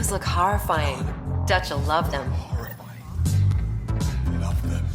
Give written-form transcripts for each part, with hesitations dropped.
Those look horrifying. Dutch will love them. Horrifying. Love them.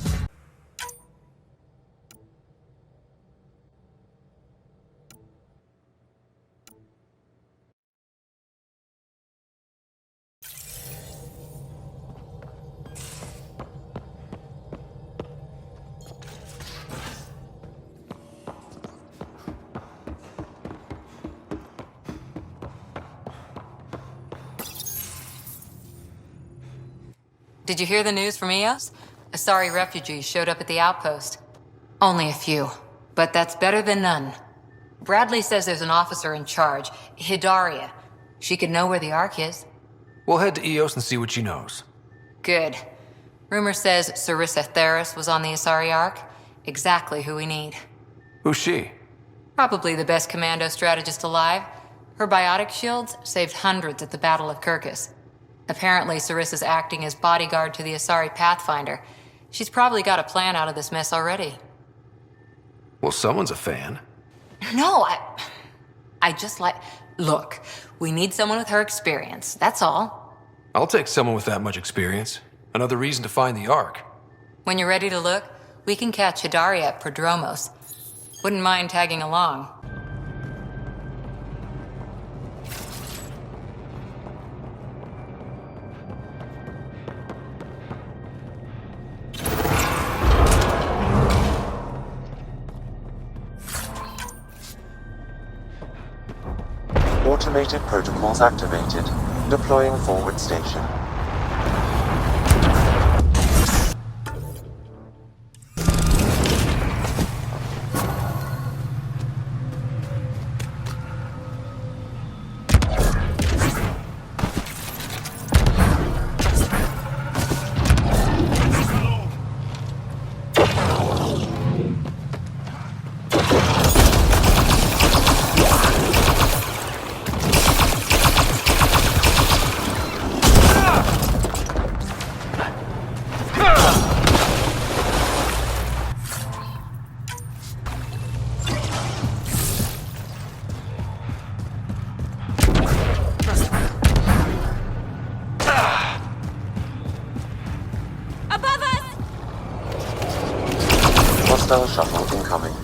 Did you hear the news from Eos? Asari refugees showed up at the outpost. Only a few, but that's better than none. Bradley says there's an officer in charge, Hidaria. She could know where the Ark is. We'll head to Eos and see what she knows. Good. Rumor says Sarissa Theris was on the Asari Ark. Exactly who we need. Who's she? Probably the best commando strategist alive. Her biotic shields saved hundreds at the Battle of Kirkus. Apparently, Sarissa's acting as bodyguard to the Asari Pathfinder. She's probably got a plan out of this mess already. Well, someone's a fan. No, I just like... Look, we need someone with her experience, that's all. I'll take someone with that much experience. Another reason to find the Ark. When you're ready to look, we can catch Hidaria at Prodromos. Wouldn't mind tagging along. Automated protocols activated. Deploying forward station. Hostile shuttle incoming.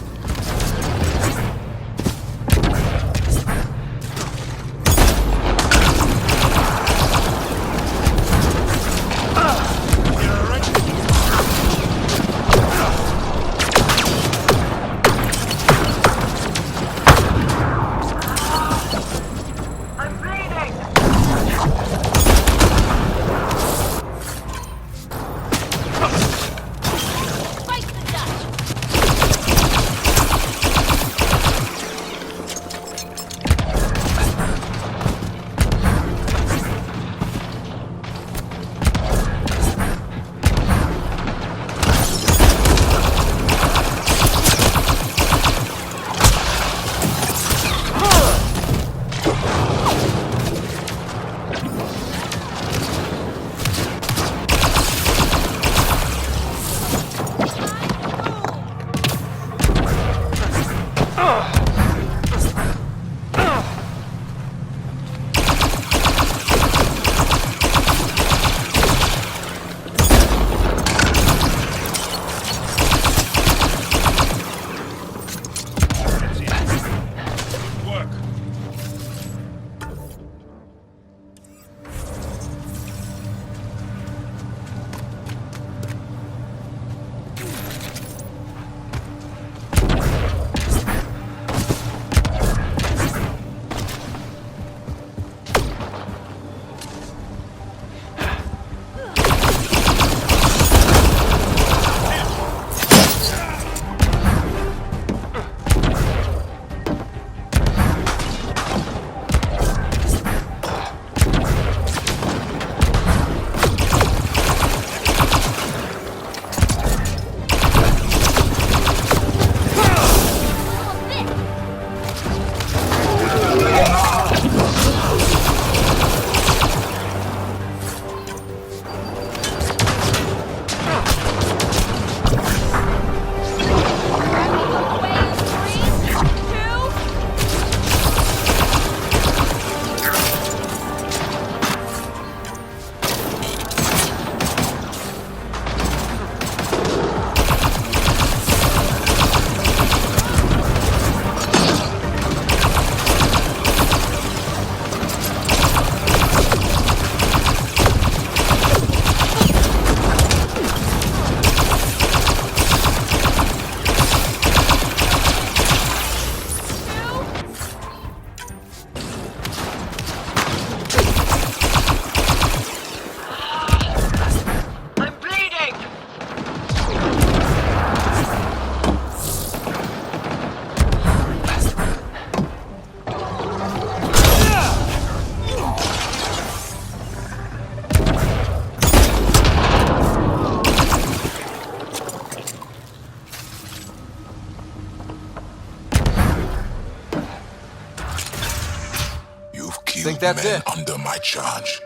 think that's men it? under my charge.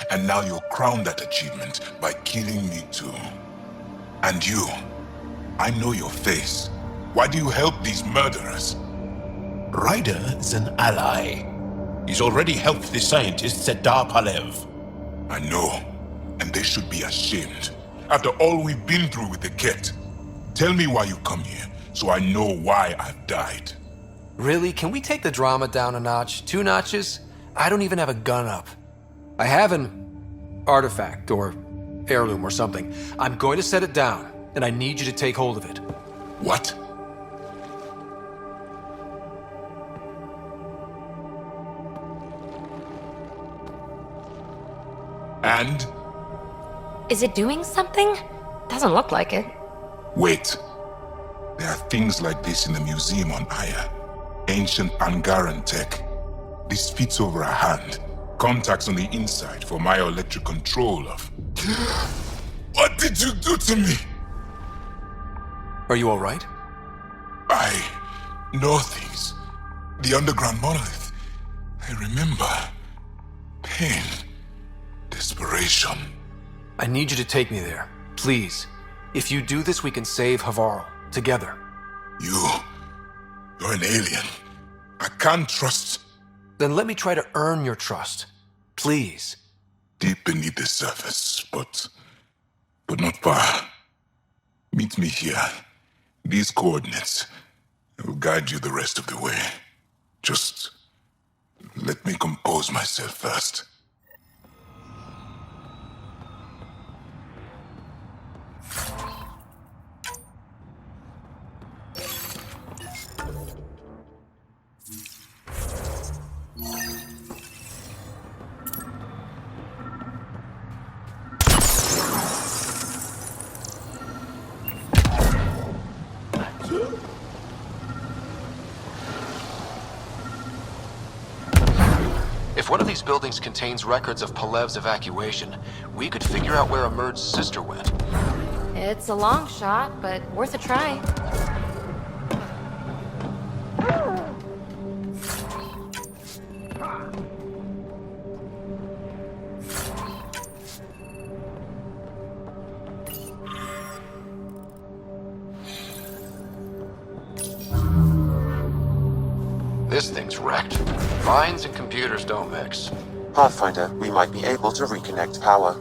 And now you'll crown that achievement by killing me too. And you, I know your face. Why do you help these murderers? Ryder is an ally. He's already helped the scientists at Dar Palev. I know, and they should be ashamed. After all we've been through with the kit. Tell me why you come here, so I know why I've died. Really? Can we take the drama down a notch? 2 notches? I don't even have a gun up. I have an artifact, or heirloom, or something. I'm going to set it down, and I need you to take hold of it. What? And? Is it doing something? Doesn't look like it. Wait. There are things like this in the museum on Aya. Ancient Angaran tech. This fits over a hand. Contacts on the inside for myoelectric control of... What did you do to me? Are you all right? I know things. The underground monolith. I remember. Pain. Desperation. I need you to take me there, please. If you do this, we can save Havarl, together. You're an alien. I can't trust... Then let me try to earn your trust. Please. Deep beneath the surface, but not far. Meet me here. These coordinates. I will guide you the rest of the way. Just let me compose myself first. If one of these buildings contains records of Palev's evacuation, we could figure out where Emerge's sister went. It's a long shot, but worth a try. This thing's wrecked. Minds and computers don't mix. Pathfinder, we might be able to reconnect power.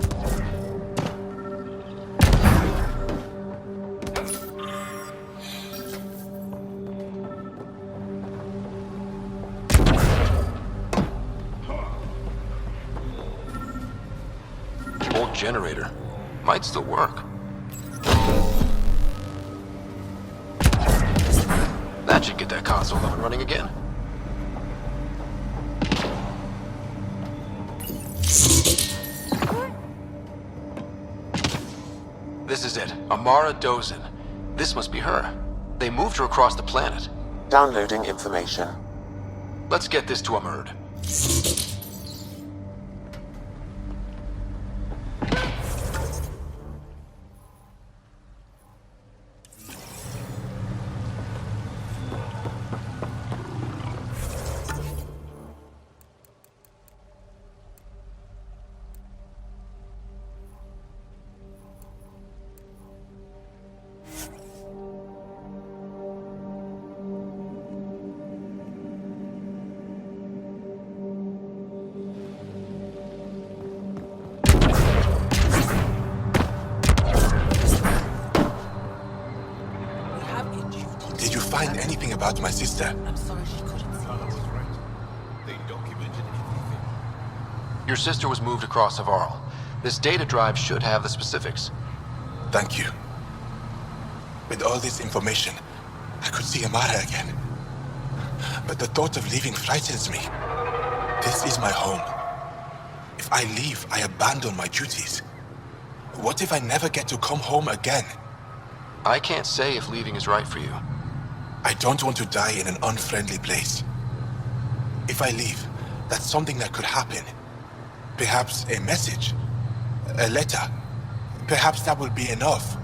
Old generator. Might still work. That should get that console up and running again. This is it. Amara Dozin. This must be her. They moved her across the planet. Downloading information. Let's get this to Amerd. Did you find anything about my sister? I'm sorry she couldn't see it. They documented everything. Your sister was moved across Havarl. This data drive should have the specifics. Thank you. With all this information, I could see Amara again. But the thought of leaving frightens me. This is my home. If I leave, I abandon my duties. What if I never get to come home again? I can't say if leaving is right for you. I don't want to die in an unfriendly place. If I leave, that's something that could happen. Perhaps a message, a letter. Perhaps that will be enough.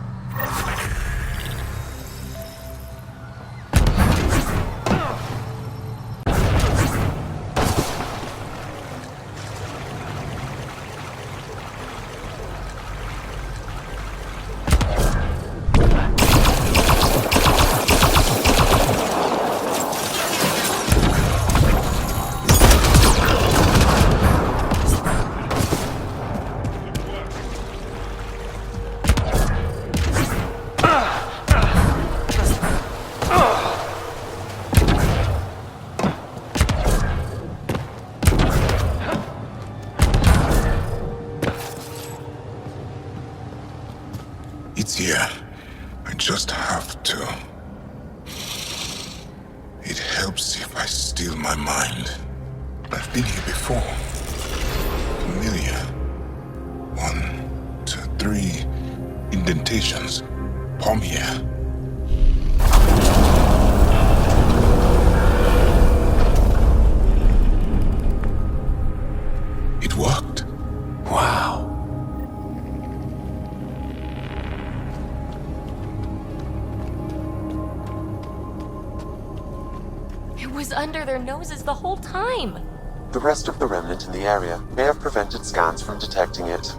just have to. It helps if I still my mind. I've been here before. Familiar. 1, 2, 3 indentations. Palm here. It worked. Wow. It was under their noses the whole time. The rest of the remnant in the area may have prevented scans from detecting it.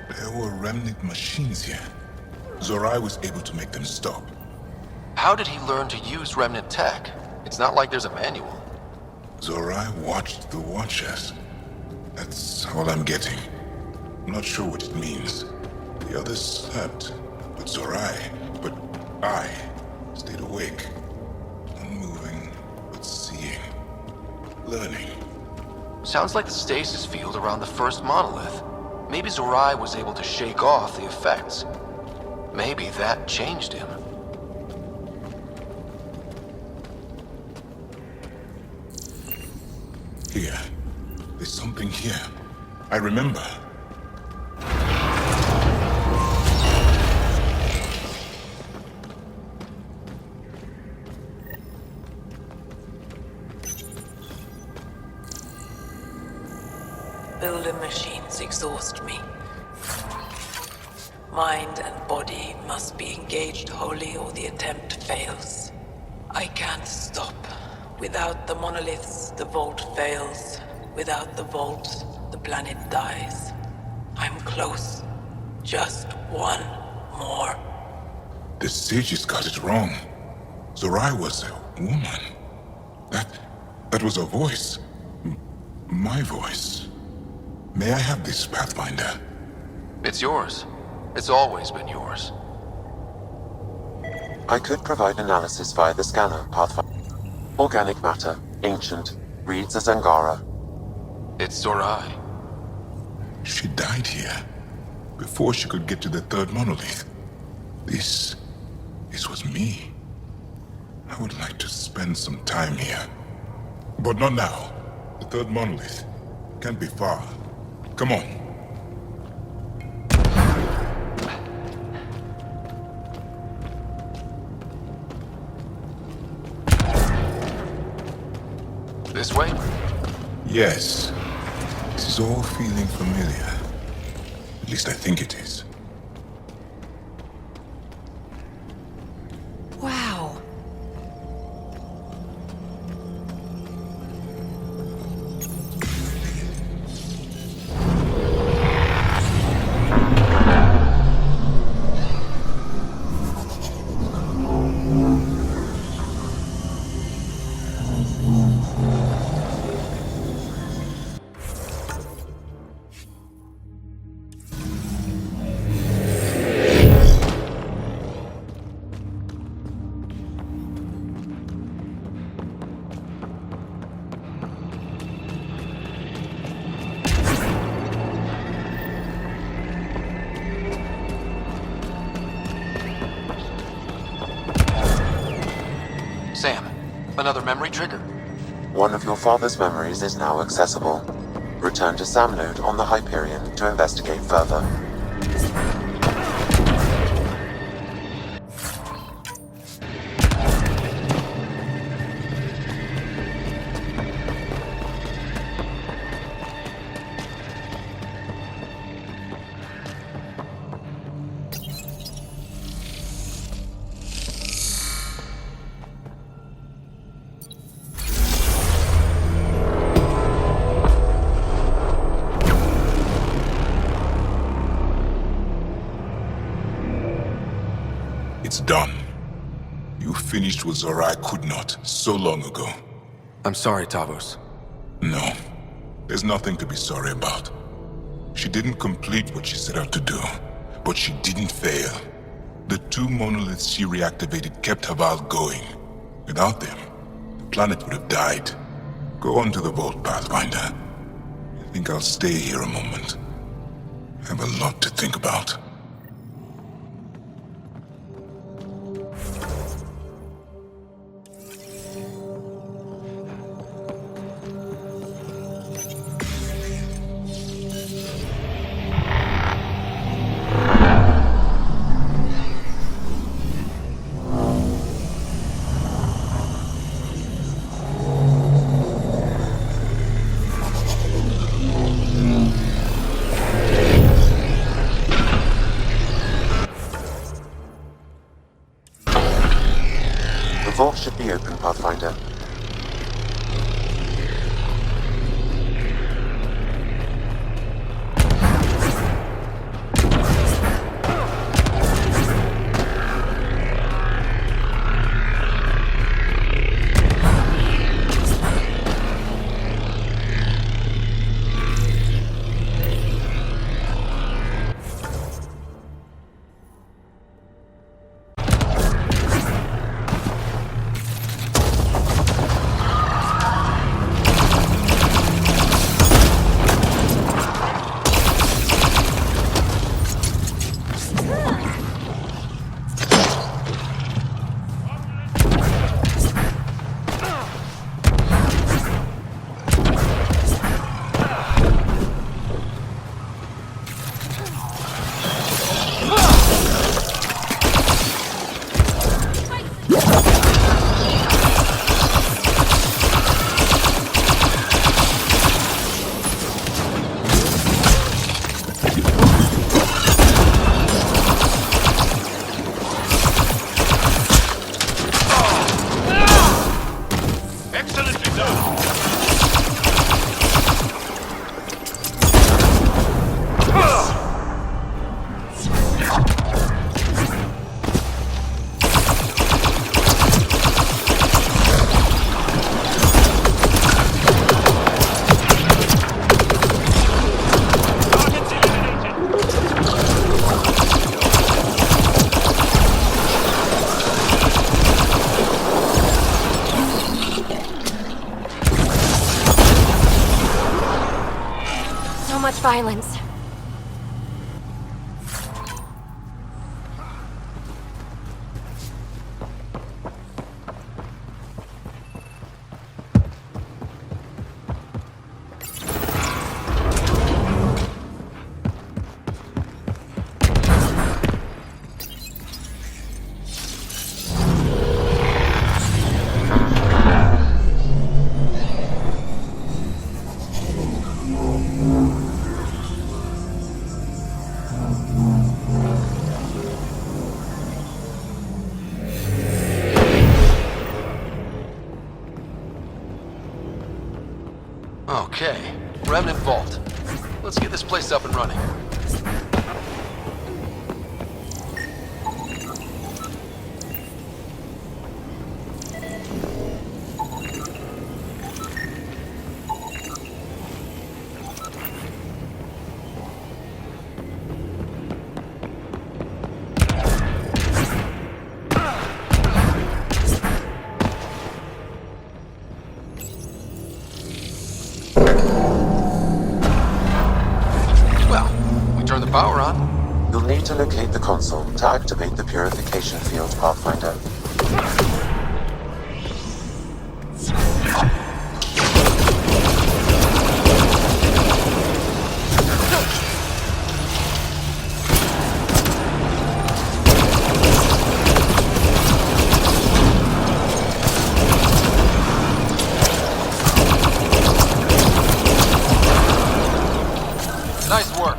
There were remnant machines here. Zorai was able to make them stop. How did he learn to use remnant tech? It's not like there's a manual. Zorai watched the Watchers. That's all I'm getting. I'm not sure what it means. The others slept, but I stayed awake. Unmoving, but seeing. Learning. Sounds like the stasis field around the first monolith. Maybe Zorai was able to shake off the effects. Maybe that changed him. Here. There's something here. I remember. Builder machines exhaust me. Mind and body must be engaged wholly or the attempt fails. I can't stop. Without the monoliths, the vault fails. Without the vault, the planet dies. I'm close. Just one more. The sages got it wrong. Zorai was a woman. That was a voice. My voice. May I have this, Pathfinder? It's yours. It's always been yours. I could provide analysis via the scanner, Pathfinder. Organic matter, ancient, reads as Angara. It's Zorai. She died here, before she could get to the third monolith. This was me. I would like to spend some time here. But not now. The third monolith can't be far. Come on. This way? Yes. This is all feeling familiar. At least I think it is. Wow. Sam, another memory trigger. One of your father's memories is now accessible. Return to Sam Node on the Hyperion to investigate further. It's done. You finished what Zorai could not so long ago. I'm sorry, Tavos. No, there's nothing to be sorry about. She didn't complete what she set out to do, but she didn't fail. The two monoliths she reactivated kept Haval going. Without them, planet would have died. Go on to the vault, Pathfinder. I think I'll stay here a moment. I have a lot to think about. The vault should be open, Pathfinder. Much violence. Okay, Remnant Vault. Let's get this place up and running. Power on. You'll need to locate the console to activate the purification field, Pathfinder. Nice work.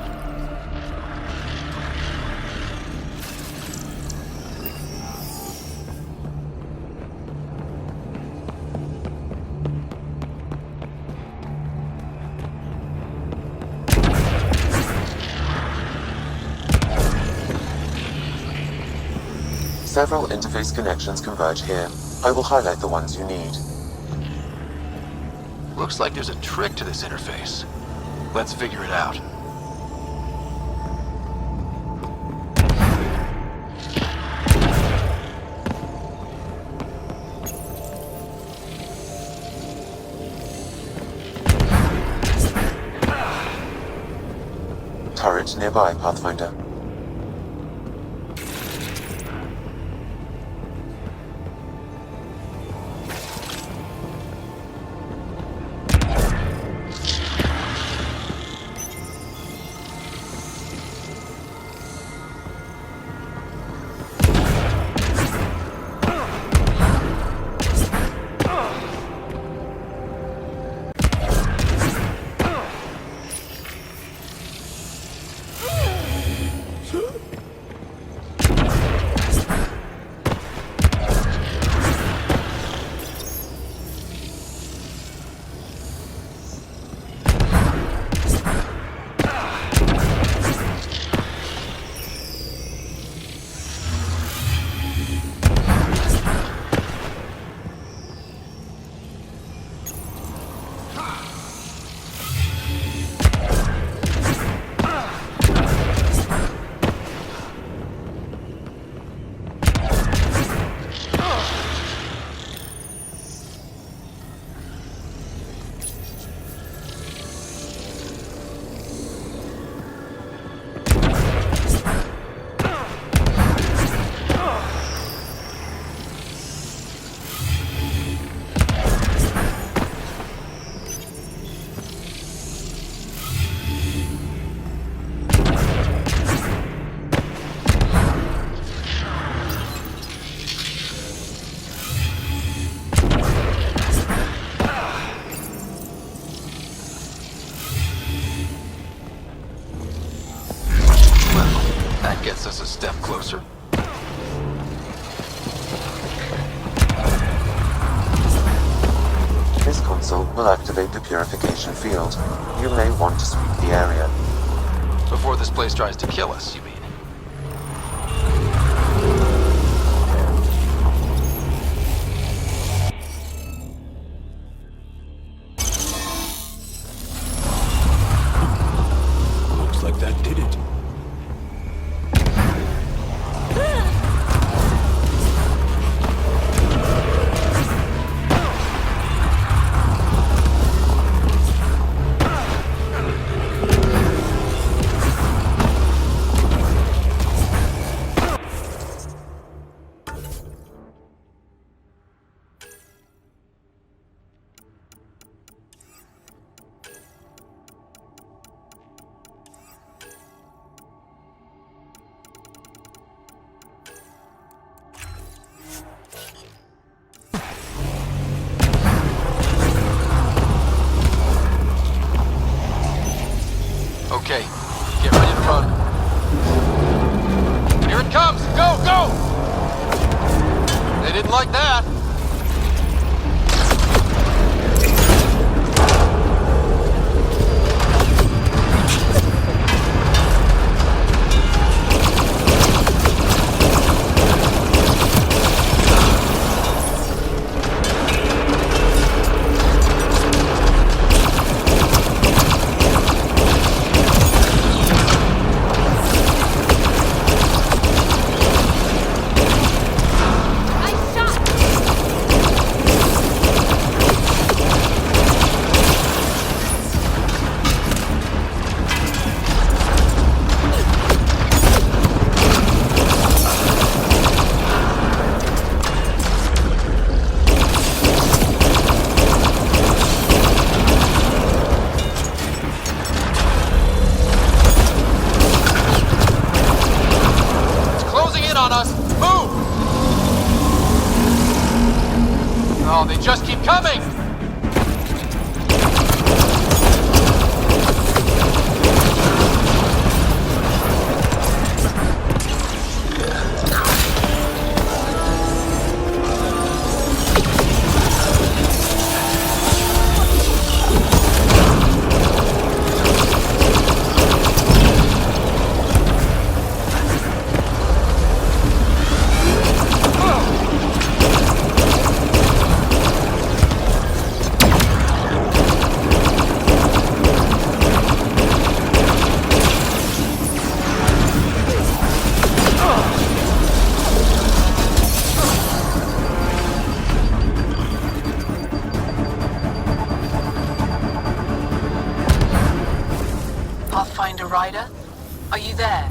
Several interface connections converge here. I will highlight the ones you need. Looks like there's a trick to this interface. Let's figure it out. checkpoint nearby, Pathfinder. Gets us a step closer. This console will activate the purification field. You may want to sweep the area. Before this place tries to kill us, you mean? Looks like that did it. Okay, get ready to run. Here it comes! Go, go! They didn't like that. On us! Move! Oh, they just keep coming! Pathfinder Rider, Are you there?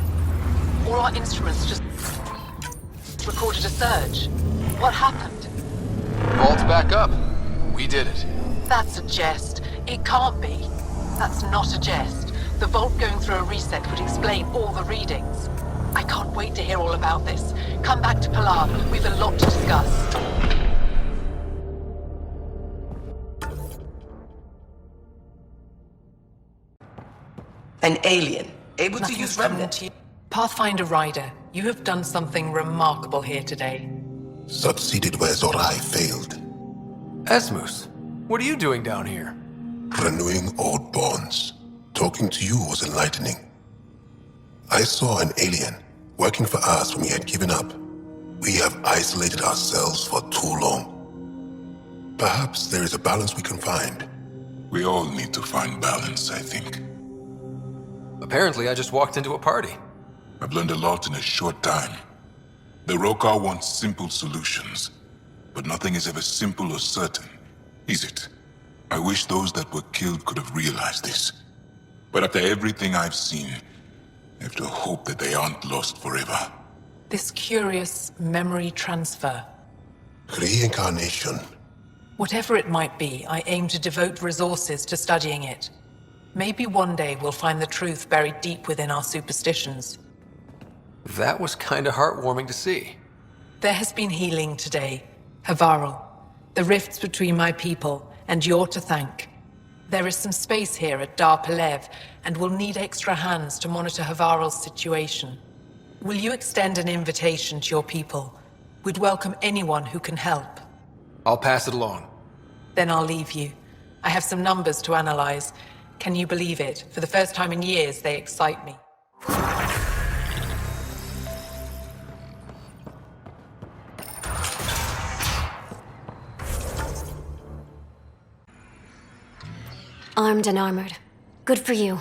All our instruments just recorded a surge. What happened? Vault's back up. We did it. That's a jest. It can't be. That's not a jest. The vault going through a reset would explain all the readings. I can't wait to hear all about this. Come back to Pilar. We've a lot to discuss. An alien, able to use remnant. Pathfinder Rider, you have done something remarkable here today. Succeeded where Zorai failed. Esmus, what are you doing down here? Renewing old bonds. Talking to you was enlightening. I saw an alien working for us when we had given up. We have isolated ourselves for too long. Perhaps there is a balance we can find. We all need to find balance, I think. Apparently, I just walked into a party. I've learned a lot in a short time. The Rokar want simple solutions, but nothing is ever simple or certain, is it? I wish those that were killed could have realized this. But after everything I've seen, I have to hope that they aren't lost forever. This curious memory transfer. Reincarnation. Whatever it might be, I aim to devote resources to studying it. Maybe one day we'll find the truth buried deep within our superstitions. That was kinda heartwarming to see. There has been healing today, Havarl. The rifts between my people, and you're to thank. There is some space here at Dar Pelev, and we'll need extra hands to monitor Havarl's situation. Will you extend an invitation to your people? We'd welcome anyone who can help. I'll pass it along. Then I'll leave you. I have some numbers to analyze. Can you believe it? For the first time in years, they excite me. Armed and armored. Good for you.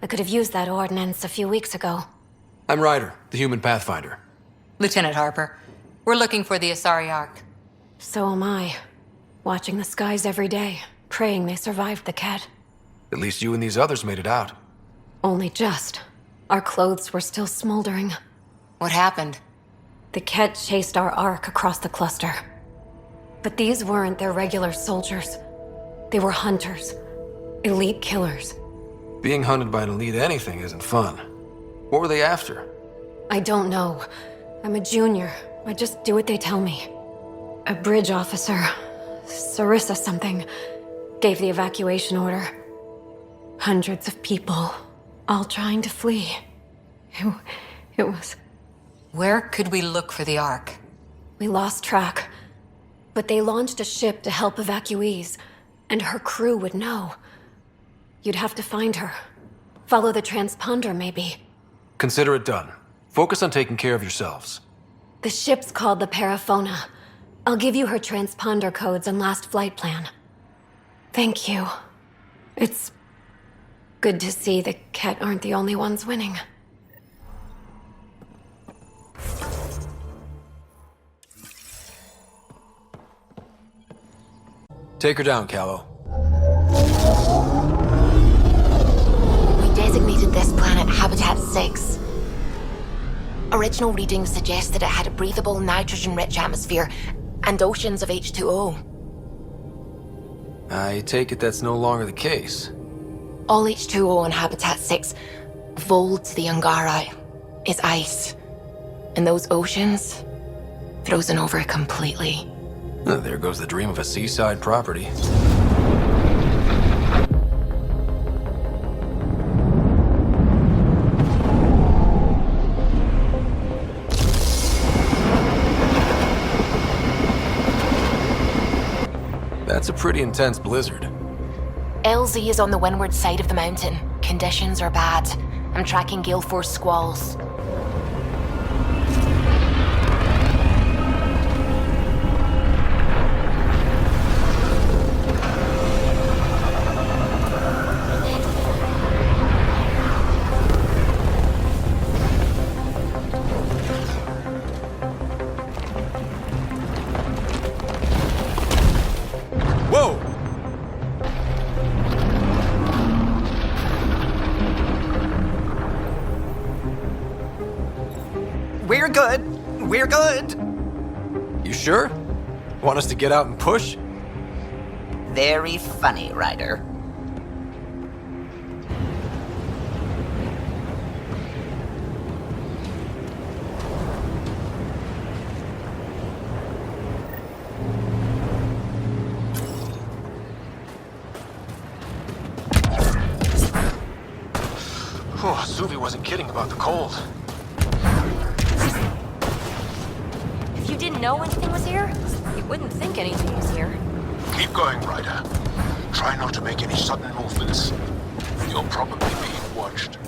I could have used that ordnance a few weeks ago. I'm Ryder, the human pathfinder. Lieutenant Harper, we're looking for the Asari Ark. So am I. Watching the skies every day, praying they survived the Ket. At least you and these others made it out. Only just. Our clothes were still smoldering. What happened? The Ket chased our Ark across the cluster. But these weren't their regular soldiers. They were hunters. Elite killers. Being hunted by an elite anything isn't fun. What were they after? I don't know. I'm a junior. I just do what they tell me. A bridge officer, Sarissa something, gave the evacuation order. Hundreds of people, all trying to flee. It was... Where could we look for the Ark? We lost track. But they launched a ship to help evacuees, and her crew would know. You'd have to find her. Follow the transponder, maybe. Consider it done. Focus on taking care of yourselves. The ship's called the Paraphona. I'll give you her transponder codes and last flight plan. Thank you. It's good to see the Ket aren't the only ones winning. Take her down, Callow. We designated this planet Habitat 6. Original readings suggest that it had a breathable, nitrogen-rich atmosphere and oceans of H2O. I take it that's no longer the case. All H2O on Habitat 6, Voeld the Angara, is ice. And those oceans, frozen over completely. There goes the dream of a seaside property. That's a pretty intense blizzard. LZ is on the windward side of the mountain. Conditions are bad. I'm tracking gale force squalls. Whoa! We're good. We're good. You sure? Want us to get out and push? Very funny, Ryder. Oh, Suvi wasn't kidding about the cold. If you didn't know anything was here, you wouldn't think anything was here. Keep going, Ryder. Try not to make any sudden movements. You're probably being watched.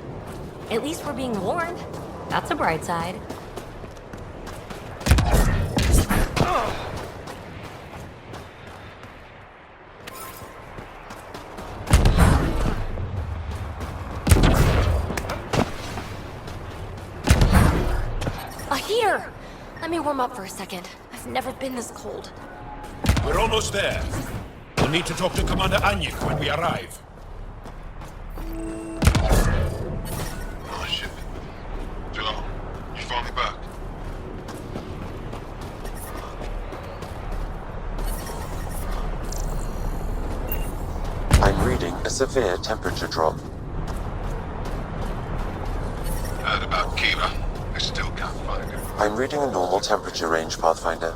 At least we're being warned. That's a bright side. A heater! Let me warm up for a second. I've never been this cold. We're almost there. We'll need to talk to Commander Anyik when we arrive. Oh shit. Joe, you finally back? I'm reading a severe temperature drop. Heard about Kiva. I still can't find her. I'm reading a normal temperature range, Pathfinder.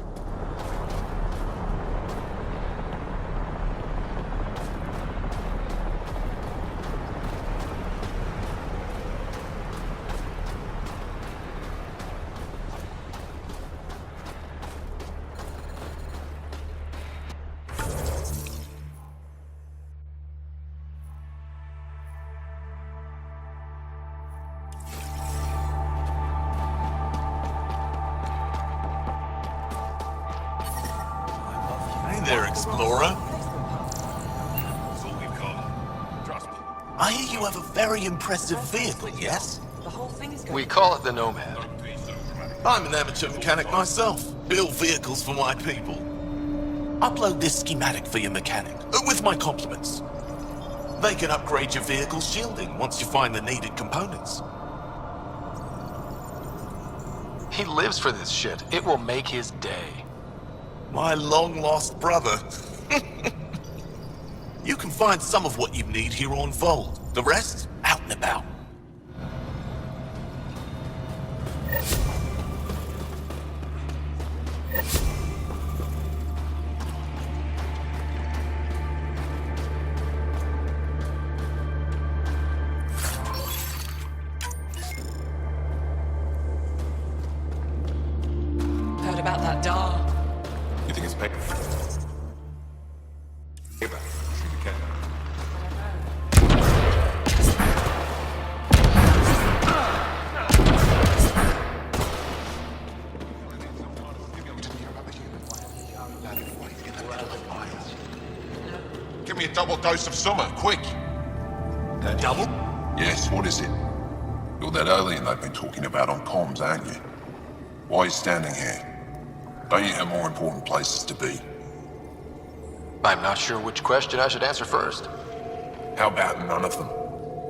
Hey there, Explorer. That's all we've got. Trust me. I hear you have a very impressive vehicle, yes? We call it the Nomad. I'm an amateur mechanic myself. Build vehicles for my people. Upload this schematic for your mechanic, with my compliments. They can upgrade your vehicle's shielding once you find the needed components. He lives for this shit. It will make his day. My long-lost brother. You can find some of what you need here on Voeld. The rest, out and about. Heard about that doll? You think it's paper? Paper. Give me a double dose of summer, quick! Double? Yes, what is it? You're that alien they've been talking about on comms, aren't you? Why are you standing here? Don't you have more important places to be? I'm not sure which question I should answer first. How about none of them?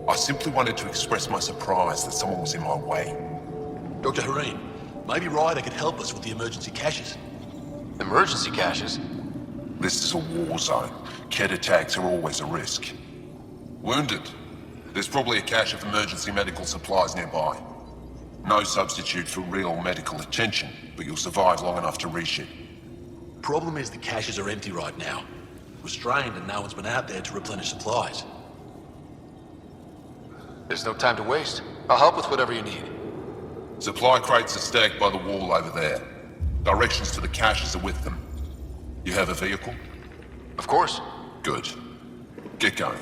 I simply wanted to express my surprise that someone was in my way. Dr. Hareen, maybe Ryder could help us with the emergency caches. Emergency caches? This is a war zone. Kett attacks are always a risk. Wounded. There's probably a cache of emergency medical supplies nearby. No substitute for real medical attention, but you'll survive long enough to reship. Problem is the caches are empty right now. Restrained and no one's been out there to replenish supplies. There's no time to waste. I'll help with whatever you need. Supply crates are stacked by the wall over there. Directions to the caches are with them. You have a vehicle? Of course. Good. Get going.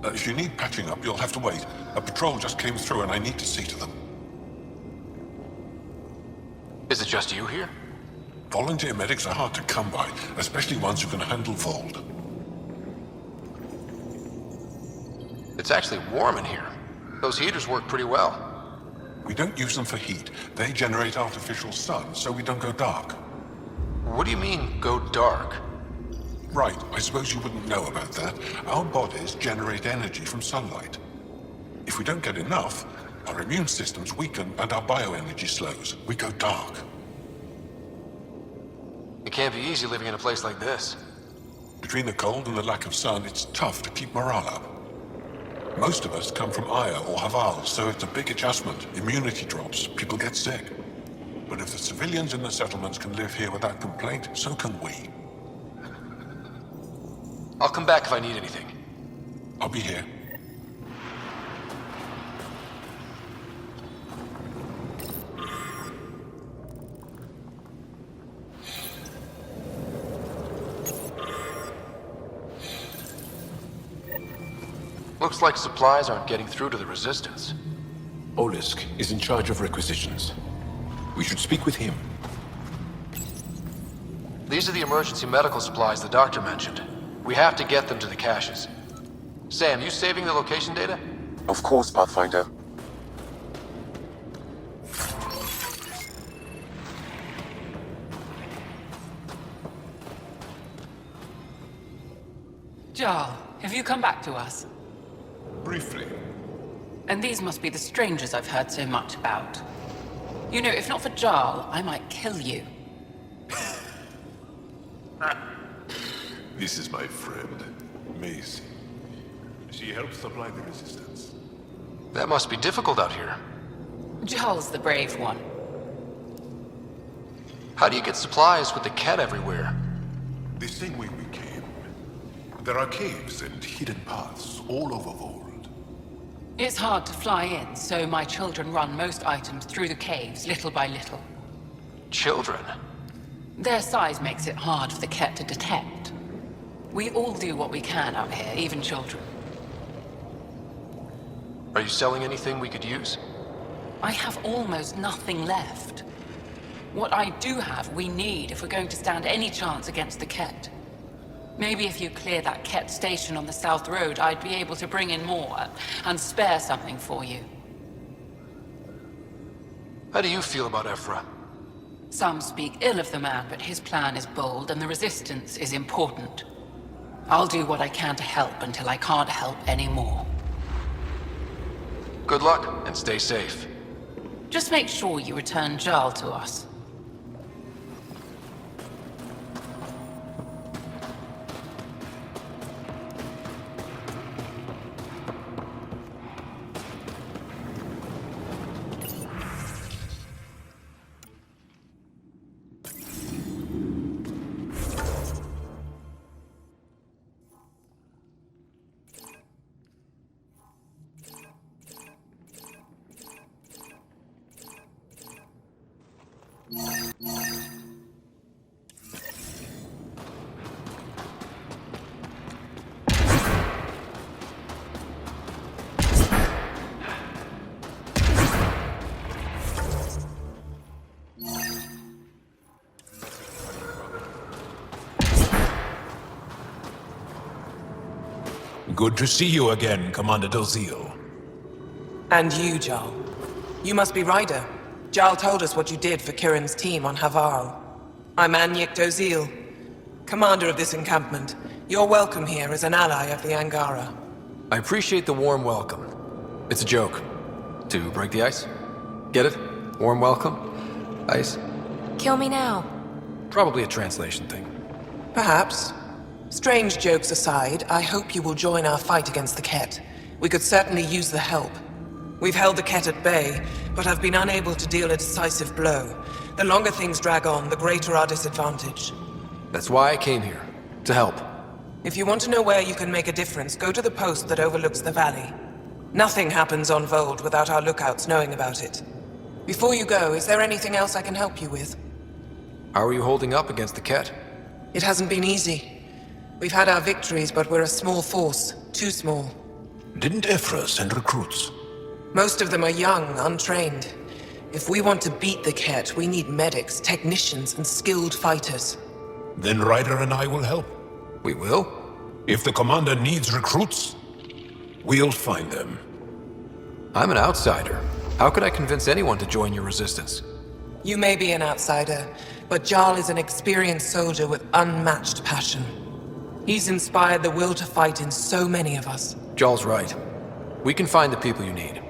If you need patching up, you'll have to wait. A patrol just came through and I need to see to them. Is it just you here? Volunteer medics are hard to come by, especially ones who can handle Voeld. It's actually warm in here. Those heaters work pretty well. We don't use them for heat. They generate artificial sun, so we don't go dark. What do you mean, go dark? Right, I suppose you wouldn't know about that. Our bodies generate energy from sunlight. If we don't get enough, our immune systems weaken and our bioenergy slows. We go dark. It can't be easy living in a place like this. Between the cold and the lack of sun, it's tough to keep morale up. Most of us come from Aya or Haval, so it's a big adjustment. Immunity drops, people get sick. But if the civilians in the settlements can live here without complaint, so can we. I'll come back if I need anything. I'll be here. Looks like supplies aren't getting through to the Resistance. Olisk is in charge of requisitions. We should speak with him. These are the emergency medical supplies the doctor mentioned. We have to get them to the caches. Sam, you saving the location data? Of course, Pathfinder. Jarl, have you come back to us? Briefly. And these must be the strangers I've heard so much about. You know, if not for Jarl, I might kill you. This is my friend, Maisie. She helps supply the Resistance. That must be difficult out here. Jarl's the brave one. How do you get supplies with the cat everywhere? The same way we came. There are caves and hidden paths all over Voeld. It's hard to fly in, so my children run most items through the caves, little by little. Children? Their size makes it hard for the Ket to detect. We all do what we can out here, even children. Are you selling anything we could use? I have almost nothing left. What I do have, we need if we're going to stand any chance against the Ket. Maybe if you clear that Ket station on the South Road, I'd be able to bring in more and spare something for you. How do you feel about Ephra? Some speak ill of the man, but his plan is bold and the Resistance is important. I'll do what I can to help until I can't help anymore. Good luck, and stay safe. Just make sure you return Jarl to us. Good to see you again, Commander Dozil. And you, Jarl. You must be Ryder. Jarl told us what you did for Kirin's team on Havarl. I'm Anyek Dozil, commander of this encampment. You're welcome here as an ally of the Angara. I appreciate the warm welcome. It's a joke. To break the ice? Get it? Warm welcome? Ice? Kill me now. Probably a translation thing. Perhaps. Strange jokes aside, I hope you will join our fight against the Ket. We could certainly use the help. We've held the Ket at bay, but have been unable to deal a decisive blow. The longer things drag on, the greater our disadvantage. That's why I came here. To help. If you want to know where you can make a difference, go to the post that overlooks the valley. Nothing happens on Voeld without our lookouts knowing about it. Before you go, is there anything else I can help you with? How are you holding up against the Ket? It hasn't been easy. We've had our victories, but we're a small force. Too small. Didn't Ephra send recruits? Most of them are young, untrained. If we want to beat the Ket, we need medics, technicians, and skilled fighters. Then Ryder and I will help. We will? If the commander needs recruits, we'll find them. I'm an outsider. How could I convince anyone to join your resistance? You may be an outsider, but Jarl is an experienced soldier with unmatched passion. He's inspired the will to fight in so many of us. Jarl's right. We can find the people you need.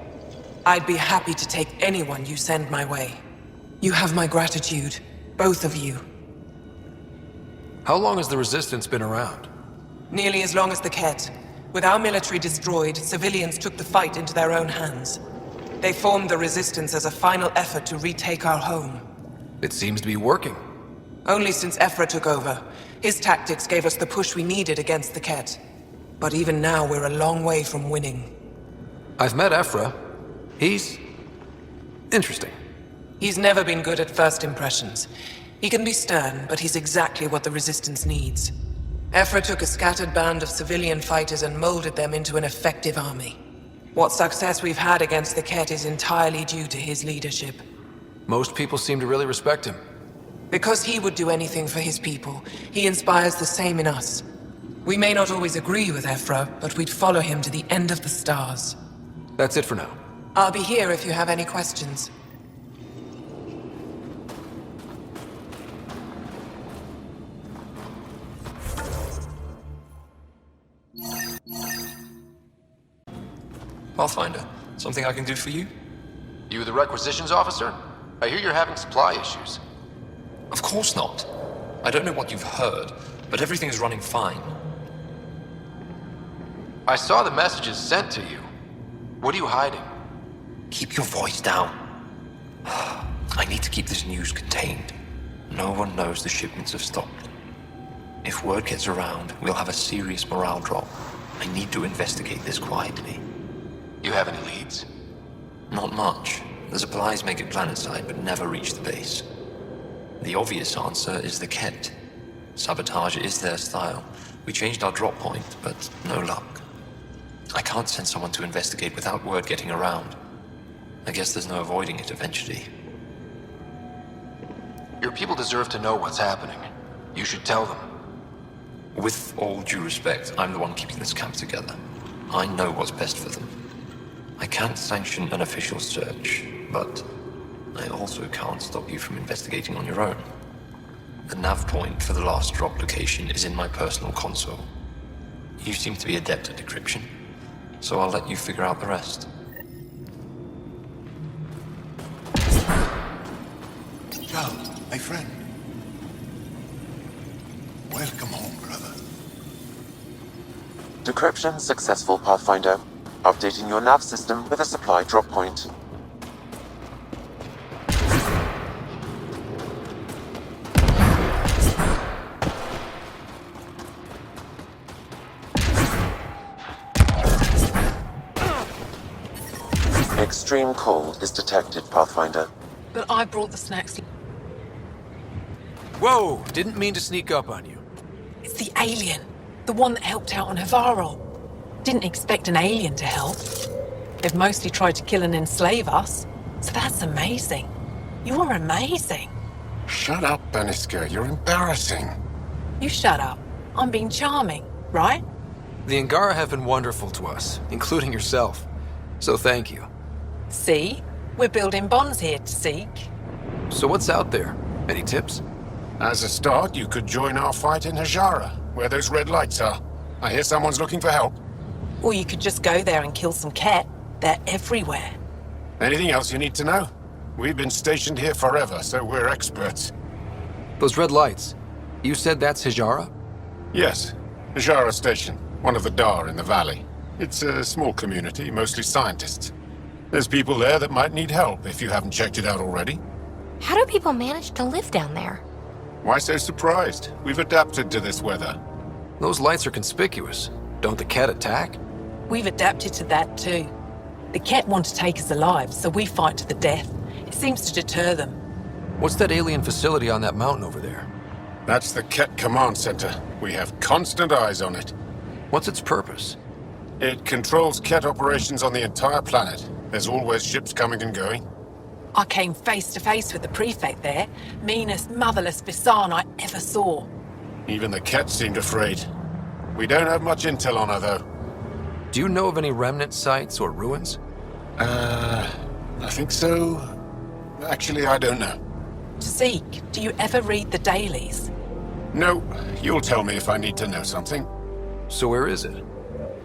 I'd be happy to take anyone you send my way. You have my gratitude, both of you. How long has the Resistance been around? Nearly as long as the Ket. With our military destroyed, civilians took the fight into their own hands. They formed the Resistance as a final effort to retake our home. It seems to be working. Only since Ephra took over. His tactics gave us the push we needed against the Ket. But even now, we're a long way from winning. I've met Ephra. He's... interesting. He's never been good at first impressions. He can be stern, but he's exactly what the Resistance needs. Ephra took a scattered band of civilian fighters and molded them into an effective army. What success we've had against the Ket is entirely due to his leadership. Most people seem to really respect him. Because he would do anything for his people, he inspires the same in us. We may not always agree with Ephra, but we'd follow him to the end of the stars. That's it for now. I'll be here if you have any questions. Pathfinder, something I can do for you? You the requisitions officer? I hear you're having supply issues. Of course not. I don't know what you've heard, but everything's running fine. I saw the messages sent to you. What are you hiding? Keep your voice down. I need to keep this news contained. No one knows the shipments have stopped. If word gets around, we'll have a serious morale drop. I need to investigate this quietly. You have any leads? Not much. The supplies make it planetside, but never reach the base. The obvious answer is the Ket. Sabotage is their style. We changed our drop point, but no luck. I can't send someone to investigate without word getting around. I guess there's no avoiding it eventually. Your people deserve to know what's happening. You should tell them. With all due respect, I'm the one keeping this camp together. I know what's best for them. I can't sanction an official search, but I also can't stop you from investigating on your own. The nav point for the last drop location is in my personal console. You seem to be adept at decryption, so I'll let you figure out the rest. Joe, my friend. Welcome home, brother. Decryption successful, Pathfinder. Updating your nav system with a supply drop point. Extreme cold is detected, Pathfinder. But I brought the snacks. Whoa! Didn't mean to sneak up on you. It's the alien. The one that helped out on Havarl. Didn't expect an alien to help. They've mostly tried to kill and enslave us. So that's amazing. You're amazing. Shut up, Beniska. You're embarrassing. You shut up. I'm being charming, right? The Angara have been wonderful to us, including yourself. So thank you. See? We're building bonds here to seek. So what's out there? Any tips? As a start, you could join our fight in Hajara, where those red lights are. I hear someone's looking for help. Or you could just go there and kill some Ket. They're everywhere. Anything else you need to know? We've been stationed here forever, so we're experts. Those red lights. You said that's Hajara? Yes. Hajara Station, one of the Dar in the valley. It's a small community, mostly scientists. There's people there that might need help if you haven't checked it out already. How do people manage to live down there? Why so surprised? We've adapted to this weather. Those lights are conspicuous. Don't the Ket attack? We've adapted to that too. The Ket want to take us alive, so we fight to the death. It seems to deter them. What's that alien facility on that mountain over there? That's the Ket Command Center. We have constant eyes on it. What's its purpose? It controls Ket operations on the entire planet. There's always ships coming and going. I came face to face with the prefect there. Meanest, motherless Visan I ever saw. Even the Ket seemed afraid. We don't have much intel on her, though. Do you know of any remnant sites or ruins? I think so. Actually, I don't know. Zeke, do you ever read the dailies? No, you'll tell me if I need to know something. So where is it?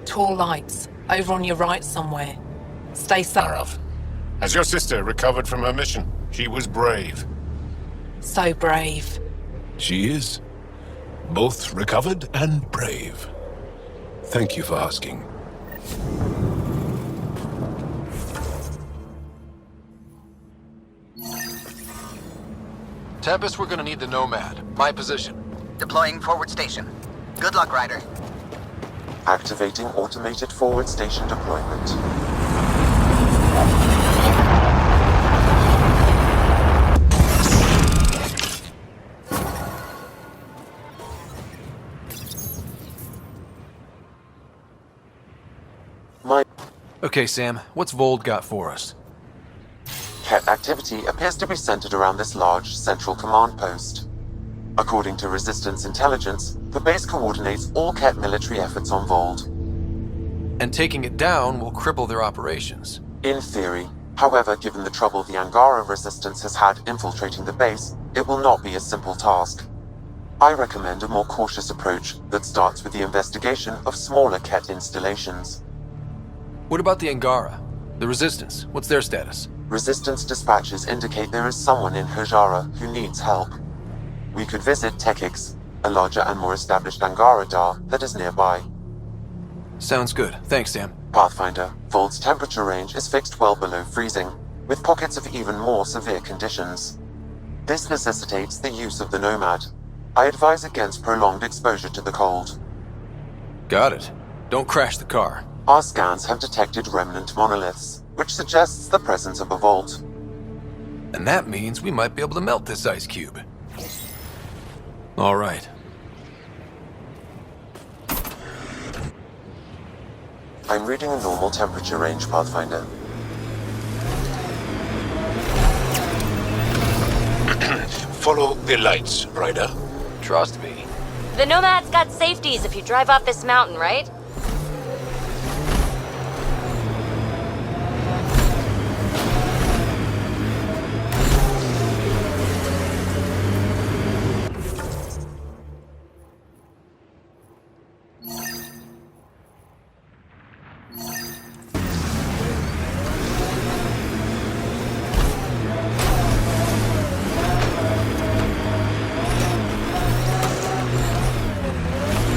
Tall lights, over on your right somewhere. Stay safe. Has your sister recovered from her mission? She was brave. So brave. She is. Both recovered and brave. Thank you for asking. Tempest, we're gonna need the Nomad. My position. Deploying forward station. Good luck, Ryder. Activating automated forward station deployment. Okay, Sam, what's Voeld got for us? Ket activity appears to be centered around this large central command post. According to Resistance intelligence, the base coordinates all Ket military efforts on Voeld. And taking it down will cripple their operations. In theory. However, given the trouble the Angara Resistance has had infiltrating the base, it will not be a simple task. I recommend a more cautious approach that starts with the investigation of smaller Ket installations. What about the Angara? The Resistance, what's their status? Resistance dispatches indicate there is someone in Hajara who needs help. We could visit Tekix, a larger and more established Angara Dar that is nearby. Sounds good. Thanks, Sam. Pathfinder, Voeld's temperature range is fixed well below freezing, with pockets of even more severe conditions. This necessitates the use of the Nomad. I advise against prolonged exposure to the cold. Got it. Don't crash the car. Our scans have detected remnant monoliths, which suggests the presence of a vault. And that means we might be able to melt this ice cube. All right. I'm reading a normal temperature range, Pathfinder. Follow the lights, Ryder. Trust me. The Nomad's got safeties if you drive off this mountain, right?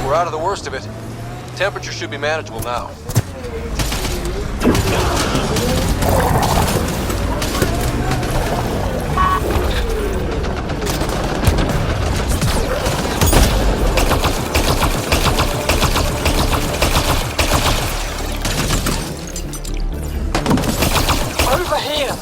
We're out of the worst of it. Temperature should be manageable now. Over here!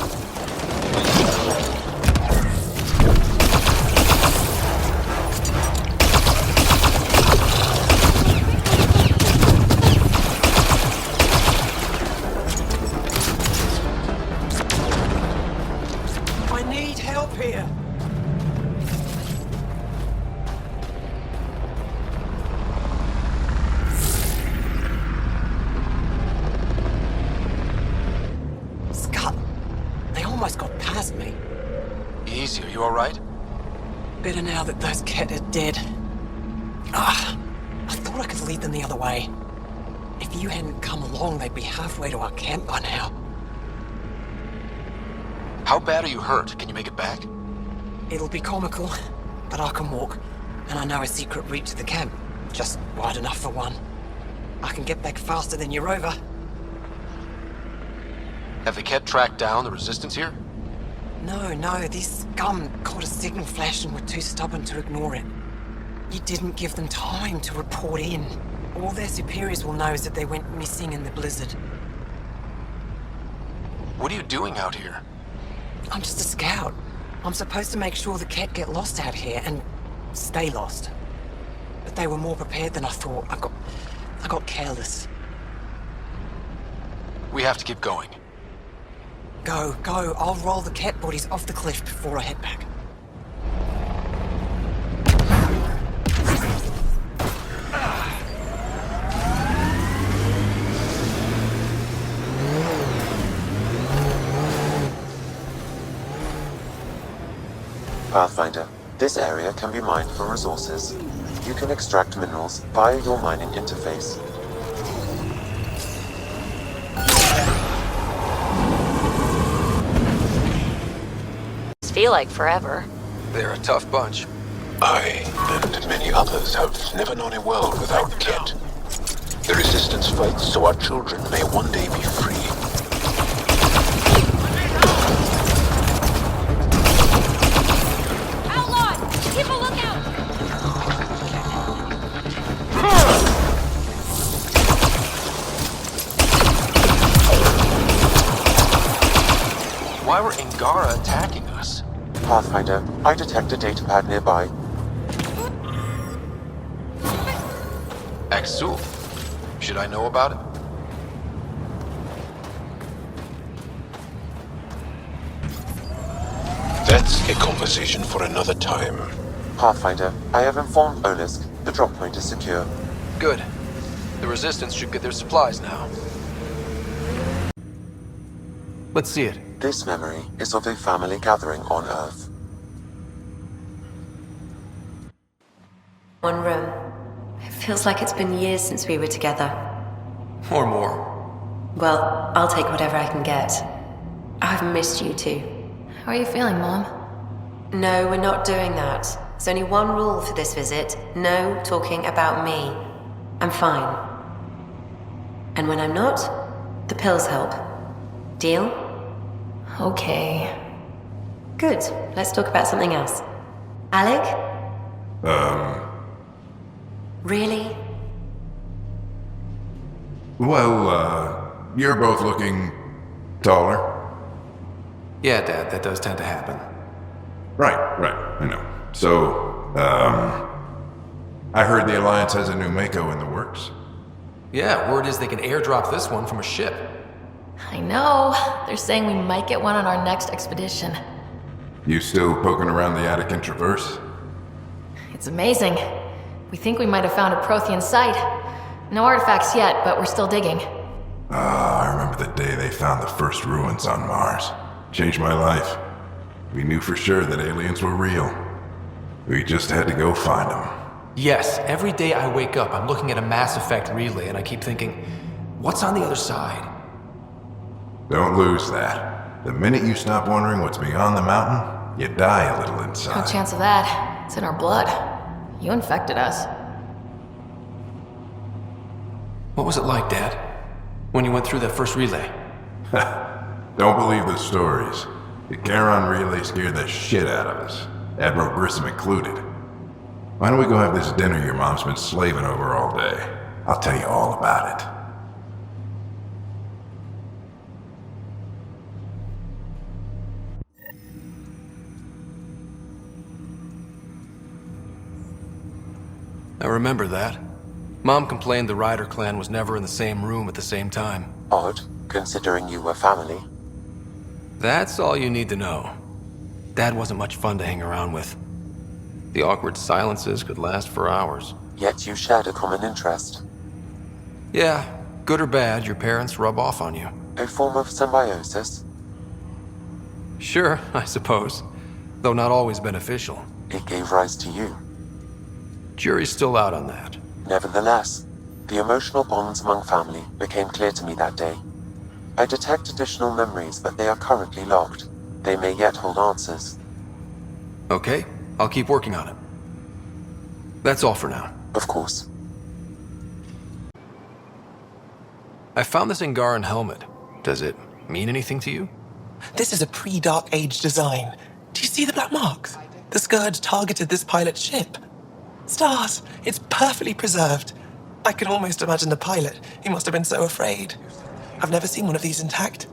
I need help here. Scott, they almost got past me. Easy, are you all right? Better now that those Ket are dead. I thought I could lead them the other way. If you hadn't come along, they'd be halfway to our camp by now. How bad are you hurt? Can you make it back? It'll be comical, but I can walk, and I know a secret route to the camp. Just wide enough for one. I can get back faster than your rover. Have the Ket tracked down the Resistance here? No, these scum caught a signal flash and were too stubborn to ignore it. You didn't give them time to report in. All their superiors will know is that they went missing in the blizzard. What are you doing out here? I'm just a scout. I'm supposed to make sure the Ket get lost out here and stay lost. But they were more prepared than I thought. I got careless. We have to keep going. Go. I'll roll the Ket bodies off the cliff before I head back. Pathfinder, this area can be mined for resources. You can extract minerals via your mining interface. Feel like forever. They're a tough bunch. I and many others have never known a world without Ket. The Resistance fights so our children may one day be free. Outlaws! Keep a lookout! Why were Angara attacking us? Pathfinder, I detect a datapad nearby. Axul. Should I know about it? That's a conversation for another time. Pathfinder, I have informed Olisk. The drop point is secure. Good. The Resistance should get their supplies now. Let's see it. This memory is of a family gathering on Earth. One room. It feels like it's been years since we were together. Or more. Well, I'll take whatever I can get. I've missed you too. How are you feeling, Mom? No, we're not doing that. There's only one rule for this visit. No talking about me. I'm fine. And when I'm not, the pills help. Deal? Okay. Good. Let's talk about something else. Alec? Really? Well, you're both looking taller. Yeah, Dad, that does tend to happen. Right, I know. So, I heard the Alliance has a new Mako in the works. Yeah, word is they can airdrop this one from a ship. I know. They're saying we might get one on our next expedition. You still poking around the Attican Traverse? It's amazing. We think we might have found a Prothean site. No artifacts yet, but we're still digging. I remember the day they found the first ruins on Mars. Changed my life. We knew for sure that aliens were real. We just had to go find them. Yes, every day I wake up, I'm looking at a Mass Effect relay and I keep thinking, what's on the other side? Don't lose that. The minute you stop wondering what's beyond the mountain, you die a little inside. No chance of that. It's in our blood. You infected us. What was it like, Dad? When you went through that first relay? Don't believe the stories. The Charon relay scared the shit out of us. Admiral Grissom included. Why don't we go have this dinner your mom's been slaving over all day? I'll tell you all about it. I remember that. Mom complained the Ryder clan was never in the same room at the same time. Odd, considering you were family. That's all you need to know. Dad wasn't much fun to hang around with. The awkward silences could last for hours. Yet you shared a common interest. Yeah, good or bad, your parents rub off on you. A form of symbiosis? Sure, I suppose. Though not always beneficial. It gave rise to you. Jury's still out on that. Nevertheless, the emotional bonds among family became clear to me that day. I detect additional memories, but they are currently locked. They may yet hold answers. Okay, I'll keep working on it. That's all for now. Of course. I found this Angaran helmet. Does it mean anything to you? This is a pre-Dark Age design. Do you see the black marks? The Scourge targeted this pilot's ship. Stars, it's perfectly preserved. I can almost imagine the pilot. He must have been so afraid. I've never seen one of these intact.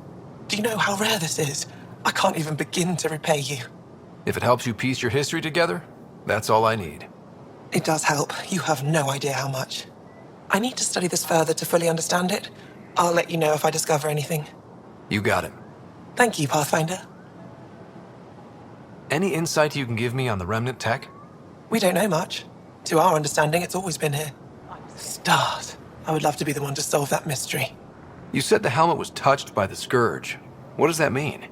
Do you know how rare this is? I can't even begin to repay you. If it helps you piece your history together, that's all I need. It does help. You have no idea how much. I need to study this further to fully understand it. I'll let you know if I discover anything. You got it. Thank you, Pathfinder. Any insight you can give me on the remnant tech? We don't know much. To our understanding, it's always been here. Stars. I would love to be the one to solve that mystery. You said the helmet was touched by the Scourge. What does that mean?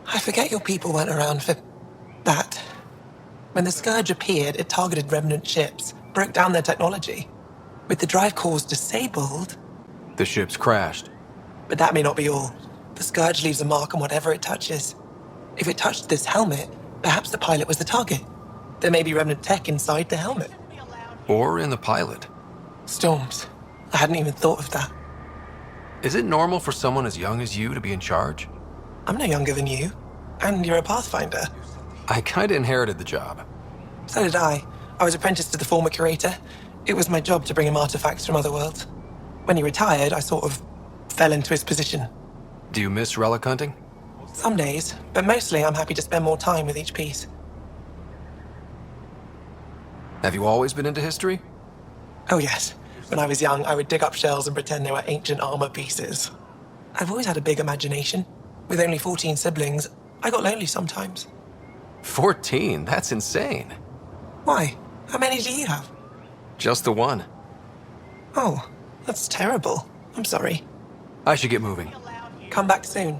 I forget your people weren't around for that. When the Scourge appeared, it targeted Remnant ships, broke down their technology. With the drive cores disabled... The ships crashed. But that may not be all. The Scourge leaves a mark on whatever it touches. If it touched this helmet, perhaps the pilot was the target. There may be Remnant tech inside the helmet. Or in the pilot. Storms. I hadn't even thought of that. Is it normal for someone as young as you to be in charge? I'm no younger than you. And you're a Pathfinder. I kinda inherited the job. So did I. I was apprenticed to the former curator. It was my job to bring him artifacts from other worlds. When he retired, I sort of fell into his position. Do you miss relic hunting? Some days, but mostly I'm happy to spend more time with each piece. Have you always been into history? Oh yes. When I was young, I would dig up shells and pretend they were ancient armor pieces. I've always had a big imagination. With only 14 siblings, I got lonely sometimes. 14? That's insane. Why? How many do you have? Just the one. Oh, that's terrible. I'm sorry. I should get moving. Come back soon.